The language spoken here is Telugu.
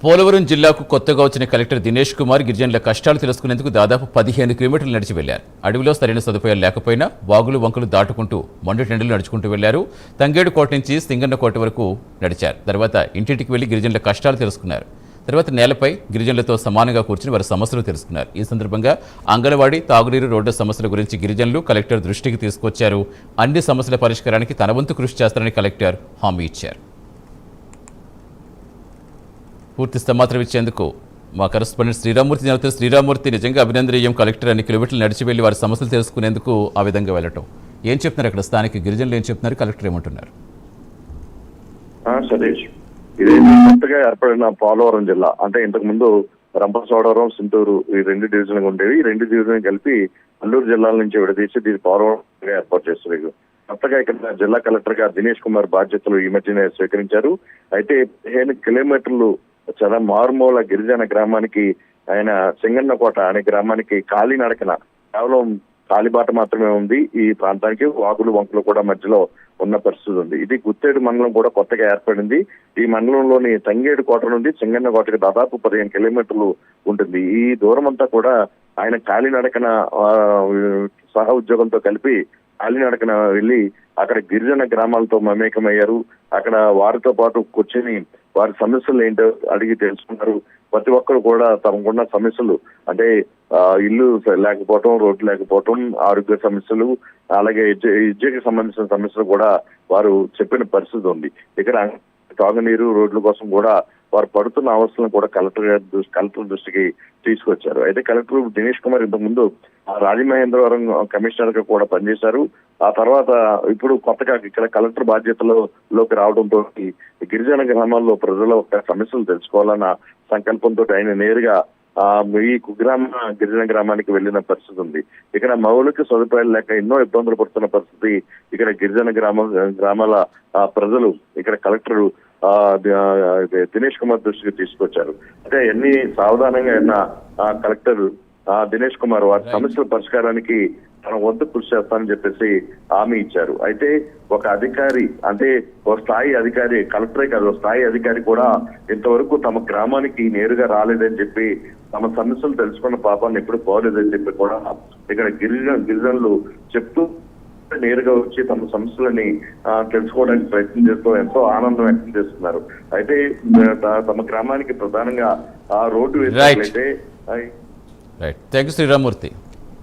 పోలవరం జిల్లాకు కొత్తగా వచ్చిన కలెక్టర్ దినేష్ కుమార్ గిరిజనుల కష్టాలు తెలుసుకునేందుకు దాదాపు 15 కిలోమీటర్లు నడిచి వెళ్లారు. అడవిలో సరైన సదుపాయాలు లేకపోయినా వాగులు వంకలు దాటుకుంటూ మండుటెండలు నడుచుకుంటూ వెళ్లారు. తంగేడుకోట నుంచి సింగన్నకోట వరకు నడిచారు. తర్వాత ఇంటింటికి వెళ్లి గిరిజనుల కష్టాలు తెలుసుకున్నారు. తర్వాత నేలపై గిరిజనులతో సమానంగా కూర్చుని వారి సమస్యలు తెలుసుకున్నారు. ఈ సందర్భంగా అంగన్వాడీ, తాగునీరు, రోడ్డు సమస్యల గురించి గిరిజనులు కలెక్టర్ దృష్టికి తీసుకొచ్చారు. అన్ని సమస్యల పరిష్కారానికి తన వంతు కృషి చేస్తారని కలెక్టర్ హామీ ఇచ్చారు. పూర్తి సమాచారం ఇచ్చేందుకు మా కరెస్పాండెంట్ శ్రీరామూర్తి. శ్రీరామూర్తి, నిజంగా అభినందనీయం. కలెక్టర్ అన్ని కిలోమీటర్లు నడిచి వెళ్లి వారి సమస్యలు తెలుసుకునేందుకు ఆ విధంగా వెళ్ళటం. ఏం చెప్తున్నారు అక్కడ స్థానిక గిరిజనులు, ఏం చెప్తున్నారు, కలెక్టర్ ఏమంటున్నారు? సతీష్, ఇది కొత్తగా ఏర్పడిన పోలవరం జిల్లా అంటే ఇంతకు ముందు రంపచోడవరం, సింటూరు ఈ 2 డివిజన్లు ఉండేవి. ఈ 2 డివిజన్లు కలిపి అల్లూరు జిల్లాల నుంచి విడదీసి దీన్ని పోలవరం ఏర్పాటు చేస్తారు. కొత్తగా ఇక్కడ జిల్లా కలెక్టర్ గా దినేష్ కుమార్ బాధ్యతలు ఈ మధ్యనే స్వీకరించారు. అయితే 15 కిలోమీటర్లు చాలా మారుమూల గిరిజన గ్రామానికి, ఆయన సింగన్నకోట అనే గ్రామానికి కాలినడకన కేవలం కాలిబాట మాత్రమే ఉంది. ఈ ప్రాంతానికి వాగులు వంకులు కూడా మధ్యలో ఉన్న పరిస్థితి ఉంది. ఇది గుత్తేడు మండలం కూడా కొత్తగా ఏర్పడింది. ఈ మండలంలోని తంగేడు కోట నుండి సింగన్నకోటకి దాదాపు 15 కిలోమీటర్లు ఉంటుంది. ఈ దూరం అంతా కూడా ఆయన కాలినడకన సహ ఉద్యోగంతో కలిపి కాలినడకన వెళ్లి అక్కడ గిరిజన గ్రామాలతో మమేకమయ్యారు. అక్కడ వారితో పాటు కూర్చొని వారి సమస్యలు ఏంటో అడిగి తెలుసుకున్నారు. ప్రతి ఒక్కరు కూడా తమకున్న సమస్యలు అంటే ఇల్లు లేకపోవటం, రోడ్డు లేకపోవటం, ఆరోగ్య సమస్యలు, అలాగే విద్యకి సంబంధించిన సమస్యలు కూడా వారు చెప్పిన పరిస్థితి ఉంది. ఇక్కడ తాగునీరు, రోడ్ల కోసం కూడా వారు పడుతున్న అవసరం కూడా కలెక్టర్ దృష్టికి తీసుకొచ్చారు. అయితే కలెక్టర్ దినేష్ కుమార్ ఇంతకు ముందు రాజమహేంద్రవరం కమిషనర్ గా కూడా పనిచేశారు. ఆ తర్వాత ఇప్పుడు కొత్తగా ఇక్కడ కలెక్టర్ బాధ్యతలోకి రావడంతో గిరిజన గ్రామాల్లో ప్రజల యొక్క సమస్యలు తెలుసుకోవాలన్న సంకల్పంతో ఆయన నేరుగా ఈ గిరిజన గ్రామానికి వెళ్లిన పరిస్థితి ఉంది. ఇక్కడ మౌలిక సదుపాయాలు లేక ఎన్నో ఇబ్బందులు పడుతున్న పరిస్థితి ఇక్కడ గిరిజన గ్రామాల ప్రజలు ఇక్కడ కలెక్టర్ దినేష్ కుమార్ దృష్టికి తీసుకొచ్చారు. అంటే అన్ని సావధానంగా అయిన కలెక్టర్ దినేష్ కుమార్ వారి సమస్యల పరిష్కారానికి తన వంతు కృషి చేస్తానని చెప్పేసి హామీ ఇచ్చారు. అయితే ఒక అధికారి అంటే ఒక స్థాయి అధికారి, కలెక్టరే కాదు, ఒక స్థాయి అధికారి కూడా ఇంతవరకు తమ గ్రామానికి నేరుగా రాలేదని చెప్పి, తమ సమస్యలు తెలుసుకున్న పాపాన్ని ఎప్పుడు పోలేదని చెప్పి కూడా ఇక్కడ గిరిజనులు చెప్తూ నేరుగా వచ్చి తమ సమస్యలని తెలుసుకోవడానికి ప్రయత్నం చేస్తూ ఎంతో ఆనందం వ్యక్తం చేస్తున్నారు. అయితే తమ గ్రామానికి ప్రధానంగా ఆ రోడ్డు వేసినట్లయితే శ్రీరామూర్తి.